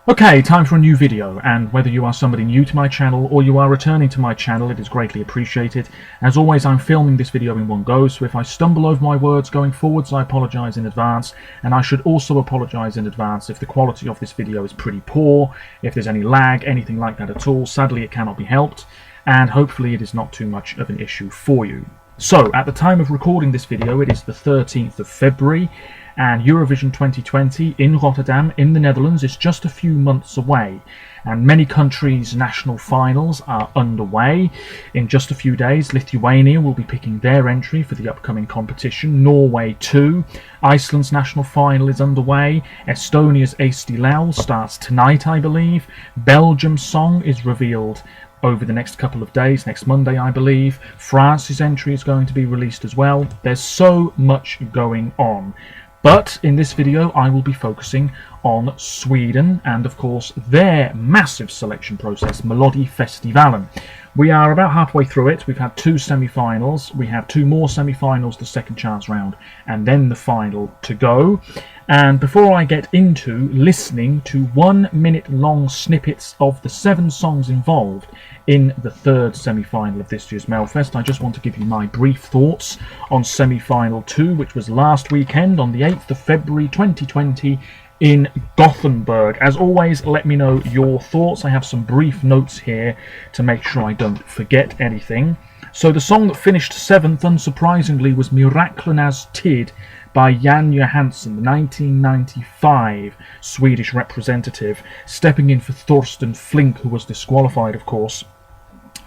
Okay, time for a new video, and whether you are somebody new to my channel or you are returning to my channel, it is greatly appreciated. As always, I'm filming this video in one go, so if I stumble over my words going forwards, I apologise in advance, and I should also apologise in advance if the quality of this video is pretty poor, if there's any lag, anything like that at all. Sadly, it cannot be helped, and hopefully it is not too much of an issue for you. So, at the time of recording this video, it is the 13th of February, and Eurovision 2020 in Rotterdam in the Netherlands is just a few months away, and many countries' national finals are underway. In just a few days, Lithuania will be picking their entry for the upcoming competition, Norway too. Iceland's national final is underway, Estonia's Eesti starts tonight, I believe. Belgium's song is revealed over the next couple of days, next Monday I believe. France's entry is going to be released as well. There's so much going on. But in this video I will be focusing on Sweden and of course their massive selection process, Melodifestivalen. We are about halfway through it. We've had two semi-finals, we have two more semi-finals, the second chance round, and then the final to go. And before I get into listening to 1 minute long snippets of the 7 songs involved in the third semi-final of this year's Melfest, I just want to give you my brief thoughts on semi-final 2, which was last weekend on the 8th of February 2020 in Gothenburg. As always, let me know your thoughts. I have some brief notes here to make sure I don't forget anything. So the song that finished 7th, unsurprisingly, was Miraklernas Tid by Jan Johansson, the 1995 Swedish representative, stepping in for Thorsten Flink, who was disqualified, of course.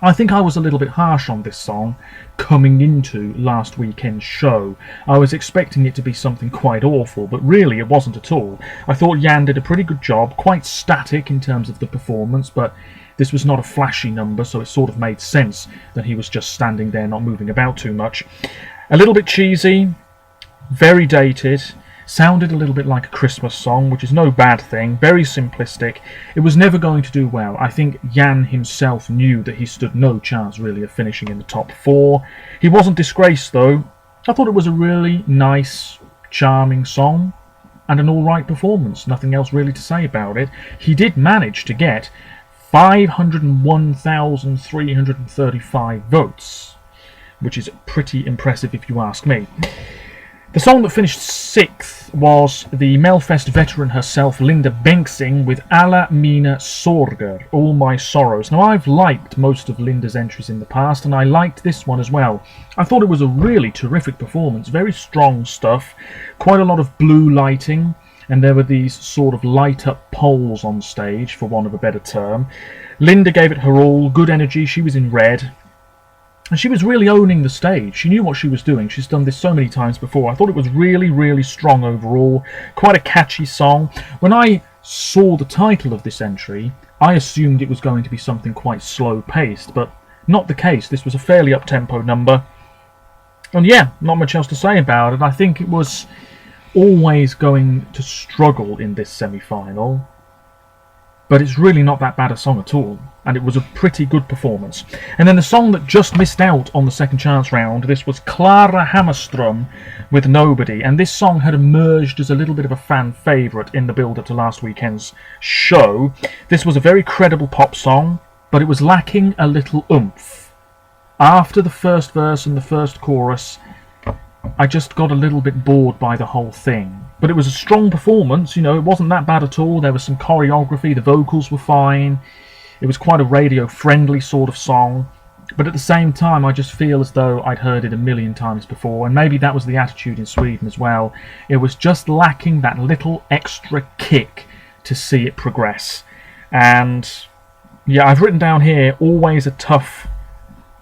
I think I was a little bit harsh on this song coming into last weekend's show. I was expecting it to be something quite awful, but really it wasn't at all. I thought Jan did a pretty good job, quite static in terms of the performance, but this was not a flashy number, so it sort of made sense that he was just standing there not moving about too much. A little bit cheesy, very dated, sounded a little bit like a Christmas song, which is no bad thing, very simplistic. It was never going to do well. I think Jan himself knew that he stood no chance really of finishing in the top 4. He wasn't disgraced though. I thought it was a really nice, charming song and an alright performance, nothing else really to say about it. He did manage to get 501,335 votes, which is pretty impressive if you ask me. The song that finished 6th was the Melfest veteran herself, Linda Bengtzing, with Alla mina sorger, All My Sorrows. Now, I've liked most of Linda's entries in the past, and I liked this one as well. I thought it was a really terrific performance, very strong stuff, quite a lot of blue lighting, and there were these sort of light-up poles on stage, for want of a better term. Linda gave it her all, good energy, she was in red. And she was really owning the stage. She knew what she was doing. She's done this so many times before. I thought it was really, really strong overall. Quite a catchy song. When I saw the title of this entry, I assumed it was going to be something quite slow-paced, but not the case. This was a fairly up-tempo number. And yeah, not much else to say about it. I think it was always going to struggle in this semi-final, but it's really not that bad a song at all, and it was a pretty good performance. And then the song that just missed out on the second chance round, this was Clara Hammarström with Nobody, and this song had emerged as a little bit of a fan favourite in the build-up to last weekend's show. This was a very credible pop song, but it was lacking a little oomph. After the first verse and the first chorus, I just got a little bit bored by the whole thing. But it was a strong performance, you know, it wasn't that bad at all. There was some choreography, the vocals were fine. It was quite a radio-friendly sort of song. But at the same time, I just feel as though I'd heard it a million times before, and maybe that was the attitude in Sweden as well. It was just lacking that little extra kick to see it progress. And yeah, I've written down here, always a tough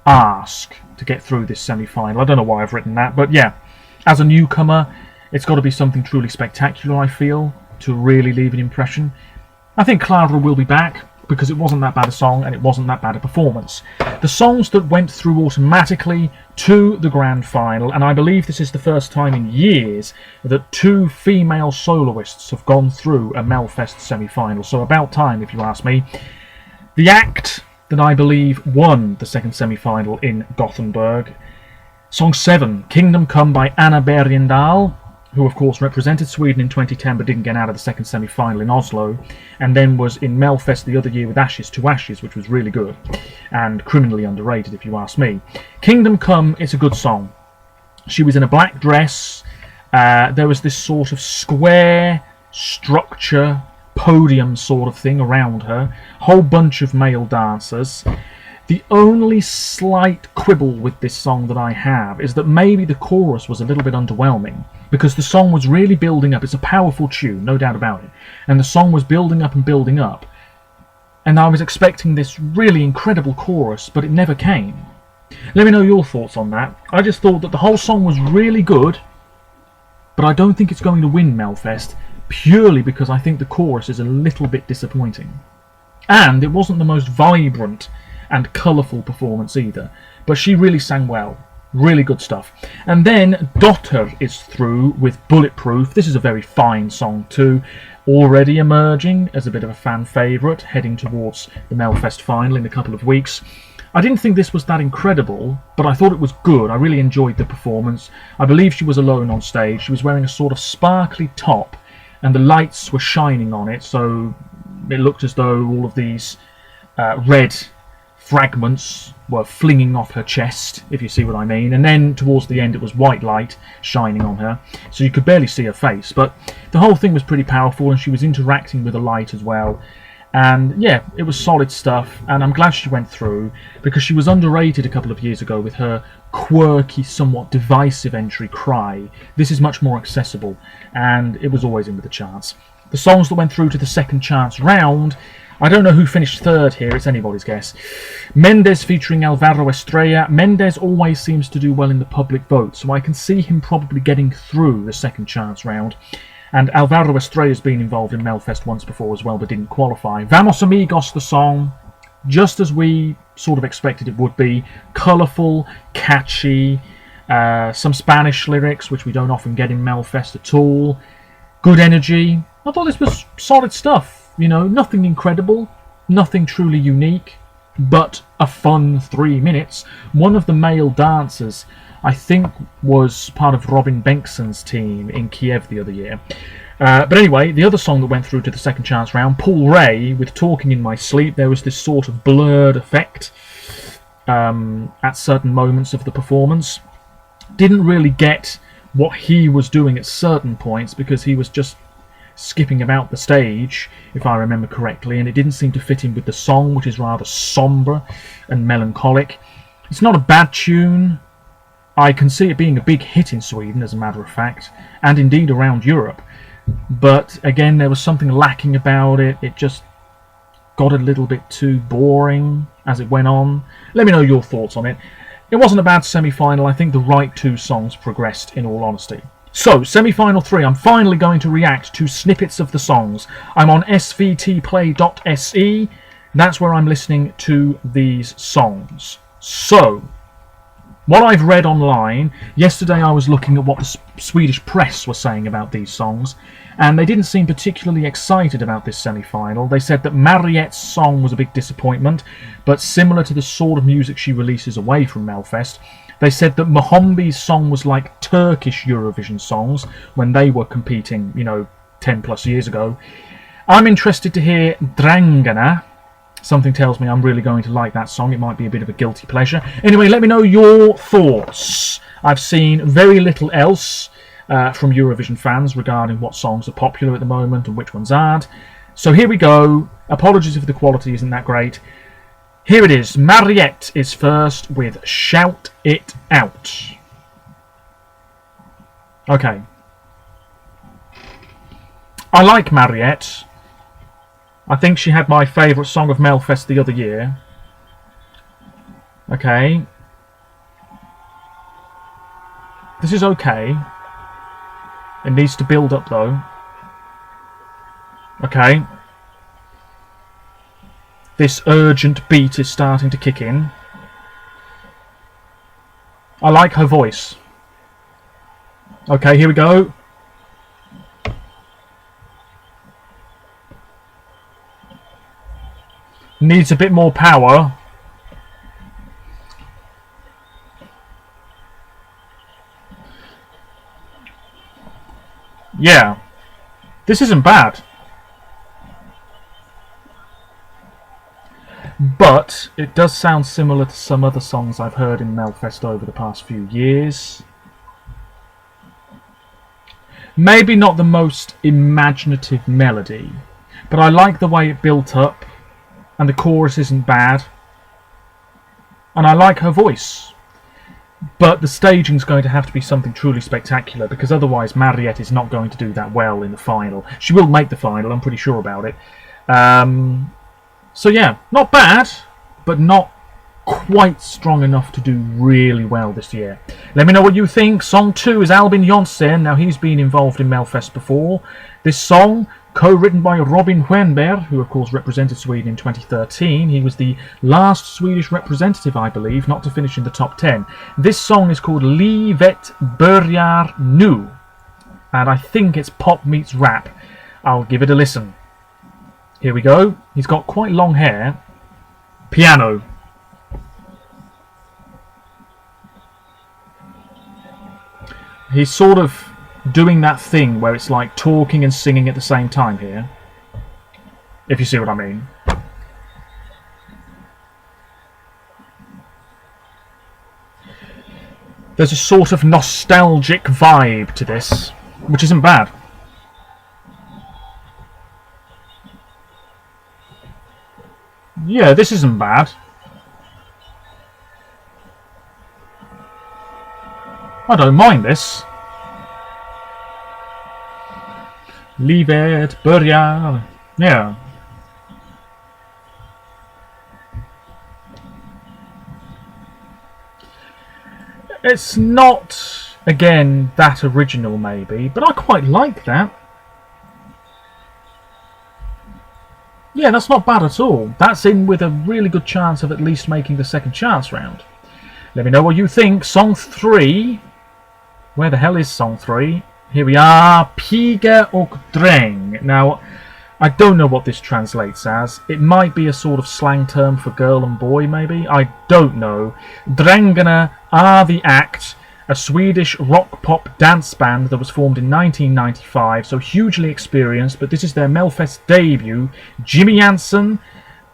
ask to get through this semi-final. I don't know why I've written that, but yeah, as a newcomer, it's got to be something truly spectacular, I feel, to really leave an impression. I think Clara will be back, because it wasn't that bad a song and it wasn't that bad a performance. The songs that went through automatically to the grand final, and I believe this is the first time in years that 2 female soloists have gone through a Melfest semi-final, so about time if you ask me. The act that I believe won the second semi-final in Gothenburg, Song 7, Kingdom Come by Anna Bergendahl. who of course represented Sweden in 2010 but didn't get out of the second semi-final in Oslo, and then was in Melfest the other year with Ashes to Ashes, which was really good and criminally underrated if you ask me. Kingdom Come, it's a good song. She was in a black dress. There was this sort of square structure, podium sort of thing around her, whole bunch of male dancers. The only slight quibble with this song that I have is that maybe the chorus was a little bit underwhelming, because the song was really building up. It's a powerful tune, no doubt about it, and the song was building up and building up, and I was expecting this really incredible chorus, but it never came. Let me know your thoughts on that. I just thought that the whole song was really good, but I don't think it's going to win Melfest, purely because I think the chorus is a little bit disappointing. And it wasn't the most vibrant and colourful performance either, but she really sang well. Really good stuff. And then Dotter is through with Bulletproof. This is a very fine song too, already emerging as a bit of a fan favourite, heading towards the Melfest final in a couple of weeks. I didn't think this was that incredible, but I thought it was good. I really enjoyed the performance. I believe she was alone on stage. She was wearing a sort of sparkly top, and the lights were shining on it, so it looked as though all of these red fragments were flinging off her chest, if you see what I mean. And then towards the end it was white light shining on her, so you could barely see her face, but the whole thing was pretty powerful, and she was interacting with the light as well. And yeah, it was solid stuff, and I'm glad she went through, because she was underrated a couple of years ago with her quirky, somewhat divisive entry Cry. This is much more accessible, and it was always in with a chance. The songs that went through to the second chance round, I don't know who finished third here, it's anybody's guess. Mendes featuring Alvaro Estrella. Mendes always seems to do well in the public vote, so I can see him probably getting through the second chance round. And Alvaro Estrella's been involved in Melfest once before as well, but didn't qualify. Vamos Amigos, the song, just as we sort of expected it would be. Colourful, catchy, some Spanish lyrics, which we don't often get in Melfest at all. Good energy. I thought this was solid stuff. You know, nothing incredible, nothing truly unique, but a fun 3 minutes. One of the male dancers, I think, was part of Robin Bengtsson's team in Kiev the other year. But anyway, the other song that went through to the second chance round, Paul Ray with Talking in My Sleep. There was this sort of blurred effect at certain moments of the performance. Didn't really get what he was doing at certain points, because he was just skipping about the stage, if I remember correctly, and it didn't seem to fit in with the song, which is rather sombre and melancholic. It's not a bad tune. I can see it being a big hit in Sweden, as a matter of fact, and indeed around Europe. But again, there was something lacking about it. It just got a little bit too boring as it went on. Let me know your thoughts on it. It wasn't a bad semi-final. I think the right two songs progressed, in all honesty. So, semi-final 3, I'm finally going to react to snippets of the songs. I'm on svtplay.se. That's where I'm listening to these songs. So, what I've read online, yesterday I was looking at what the Swedish press were saying about these songs, and they didn't seem particularly excited about this semi-final. They said that Mariette's song was a big disappointment, but similar to the sort of music she releases away from Melfest. They said that Mohombi's song was like Turkish Eurovision songs when they were competing, 10 plus years ago. I'm interested to hear Drangana. Something tells me I'm really going to like that song. It might be a bit of a guilty pleasure. Anyway, let me know your thoughts. I've seen very little else from Eurovision fans regarding what songs are popular at the moment and which ones aren't. So here we go. Apologies if the quality isn't that great. Here it is. Mariette is first with Shout It Out. Okay. I like Mariette. I think she had my favourite song of Melfest the other year. Okay. This is okay. It needs to build up though. Okay. This urgent beat is starting to kick in. I like her voice. Okay, here we go. Needs a bit more power. Yeah, this isn't bad. But it does sound similar to some other songs I've heard in Melfest over the past few years. Maybe not the most imaginative melody, but I like the way it built up, and the chorus isn't bad, and I like her voice. But the staging's going to have to be something truly spectacular, because otherwise Mariette is not going to do that well in the final. She will make the final, I'm pretty sure about it. So yeah, not bad, but not quite strong enough to do really well this year. Let me know what you think. Song 2 is Alvin Jonsen. Now, he's been involved in Melfest before. This song, co-written by Robin Wernberg, who of course represented Sweden in 2013. He was the last Swedish representative, I believe, not to finish in the top 10. This song is called Livet börjar nu, and I think it's pop meets rap. I'll give it a listen. Here we go. He's got quite long hair. Piano. He's sort of doing that thing where it's like talking and singing at the same time here. If you see what I mean. There's a sort of nostalgic vibe to this, which isn't bad. Yeah, this isn't bad. I don't mind this. Livet börjar. Yeah. It's not, again, that original maybe, but I quite like that. Yeah, that's not bad at all. That's in with a really good chance of at least making the second chance round. Let me know what you think. Song 3. Where the hell is song 3? Here we are. Piga och dräng. Now, I don't know what this translates as. It might be a sort of slang term for girl and boy, maybe. I don't know. Drängarna are the act, a Swedish rock-pop dance band that was formed in 1995, so hugely experienced, but this is their Melfest debut. Jimmy Jansson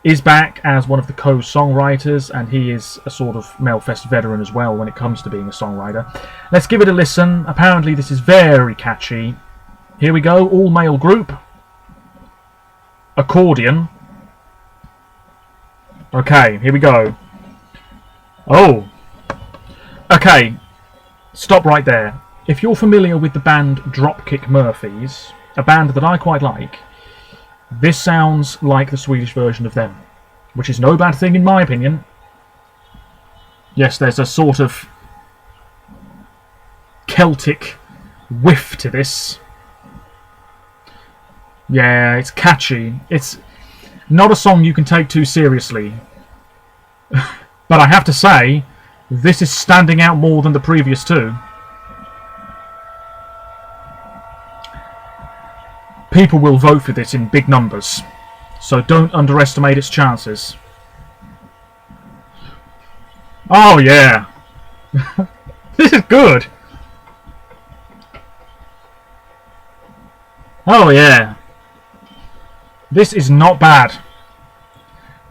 is back as one of the co-songwriters, and he is a sort of Melfest veteran as well when it comes to being a songwriter. Let's give it a listen. Apparently this is very catchy. Here we go, all-male group. Accordion. Okay, here we go. Oh. Okay. Stop right there. If you're familiar with the band Dropkick Murphys, a band that I quite like, this sounds like the Swedish version of them, which is no bad thing in my opinion. Yes, there's a sort of Celtic whiff to this. Yeah, it's catchy. It's not a song you can take too seriously. But I have to say, this is standing out more than the previous two. People will vote for this in big numbers, so don't underestimate its chances. Oh yeah! This is good! Oh yeah! This is not bad,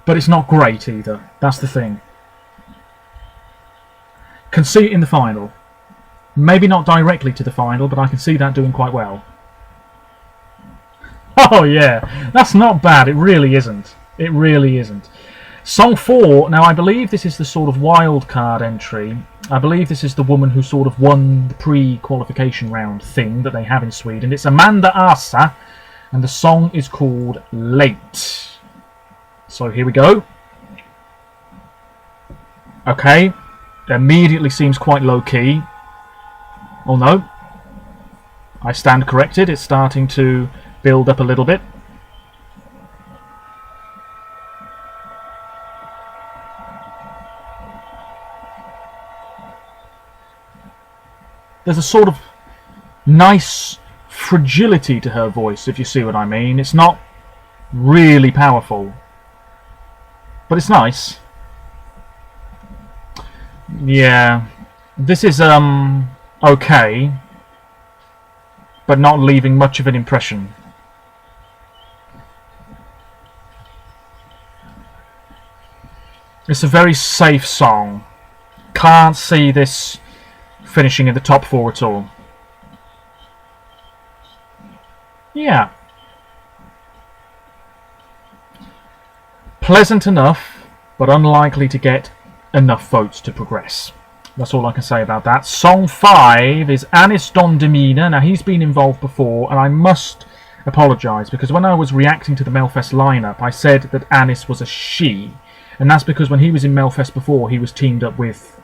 but it's not great either. That's the thing. Can see it in the final. Maybe not directly to the final, but I can see that doing quite well. Oh yeah, that's not bad. It really isn't. It really isn't. Song 4, now I believe this is the sort of wild card entry. I believe this is the woman who sort of won the pre-qualification round thing that they have in Sweden. It's Amanda Asa, and the song is called Late. So here we go. Okay. Immediately seems quite low-key. Oh no. I stand corrected. It's starting to build up a little bit. There's a sort of nice fragility to her voice, if you see what I mean. It's not really powerful, but it's nice. Yeah, this is okay. but not leaving much of an impression. It's a very safe song. Can't see this finishing in the top 4 at all. Yeah. Pleasant enough, but unlikely to get enough votes to progress. That's all I can say about that. Song 5 is Aniston Demeanor. Now, he's been involved before, and I must apologise, because when I was reacting to the Melfest lineup, I said that Anis was a she. And that's because when he was in Melfest before, he was teamed up with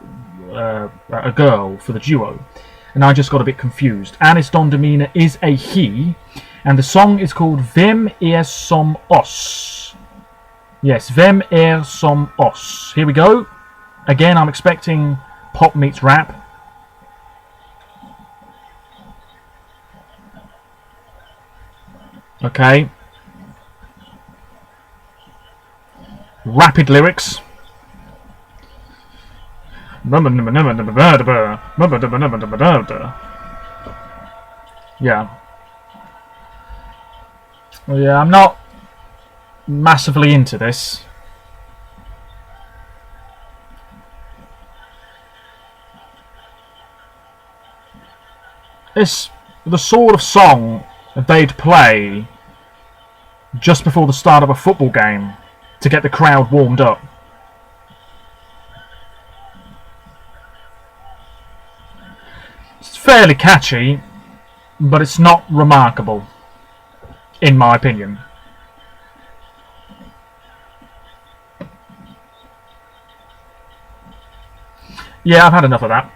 a girl for the duo. And I just got a bit confused. Aniston Demeanor is a he, and the song is called Vem som oss. Yes, Vem som oss. Here we go. Again, I'm expecting pop meets rap. Okay. Rapid lyrics. Yeah. Yeah, I'm not massively into this. It's the sort of song that they'd play just before the start of a football game to get the crowd warmed up. It's fairly catchy, but it's not remarkable, in my opinion. Yeah, I've had enough of that.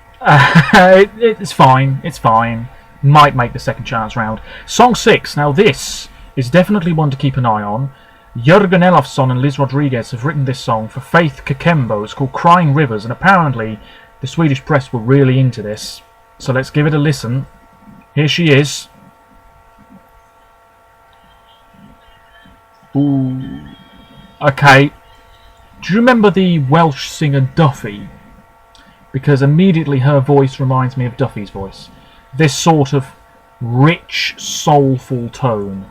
It's fine, it's fine. Might make the second chance round. Song 6, now this is definitely one to keep an eye on. Jörgen Elofsson and Liz Rodriguez have written this song for Faith Kakembo. It's called Crying Rivers, and apparently the Swedish press were really into this. So let's give it a listen. Here she is. Ooh. Okay. Do you remember the Welsh singer Duffy? Because immediately her voice reminds me of Duffy's voice. This sort of rich, soulful tone.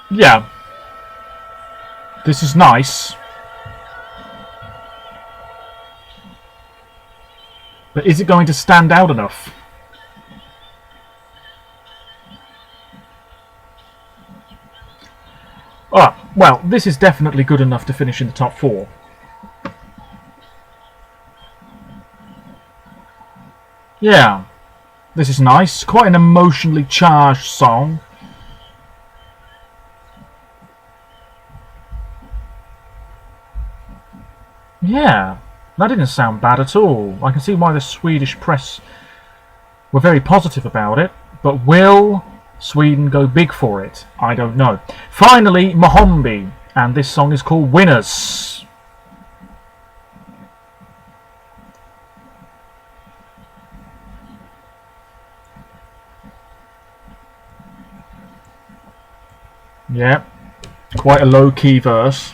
Yeah. This is nice. But is it going to stand out enough? Oh, well, this is definitely good enough to finish in the top 4. Yeah. This is nice. Quite an emotionally charged song. Yeah, that didn't sound bad at all. I can see why the Swedish press were very positive about it, but will Sweden go big for it? I don't know. Finally, Mohombi, and this song is called Winners. Yeah, quite a low-key verse.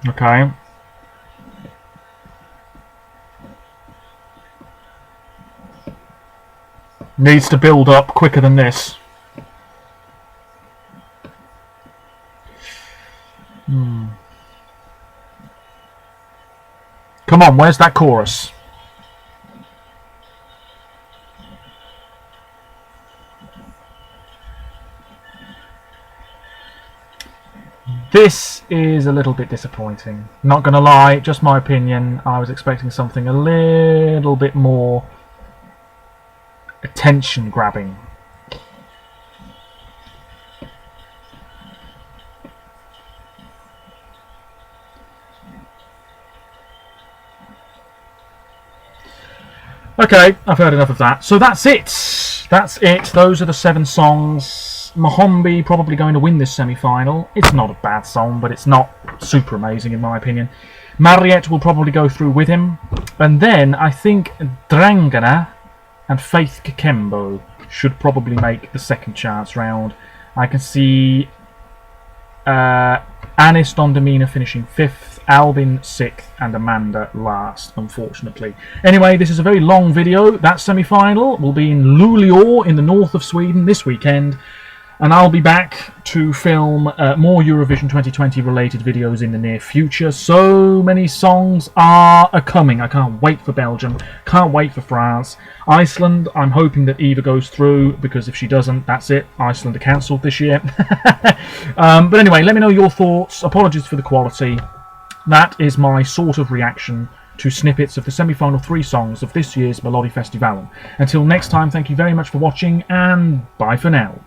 Okay. Needs to build up quicker than this. Come on, where's that chorus? This is a little bit disappointing. Not gonna lie, just my opinion. I was expecting something a little bit more attention grabbing. Okay, I've heard enough of that. So that's it. That's it. Those are the 7 songs. Mohombi probably going to win this semi-final. It's not a bad song, but it's not super amazing in my opinion. Mariette will probably go through with him. And then I think Drangana and Faith Kikembo should probably make the second chance round. I can see Aniston Domina finishing 5th, Alvin 6th, and Amanda last, unfortunately. Anyway, this is a very long video. That semi-final will be in Luleå in the north of Sweden this weekend. And I'll be back to film more Eurovision 2020 related videos in the near future. So many songs are coming. I can't wait for Belgium. Can't wait for France. Iceland, I'm hoping that Eva goes through, because if she doesn't, that's it. Iceland are cancelled this year. But anyway, let me know your thoughts. Apologies for the quality. That is my sort of reaction to snippets of the semi-final 3 songs of this year's Melodifestivalen. Until next time, thank you very much for watching, and bye for now.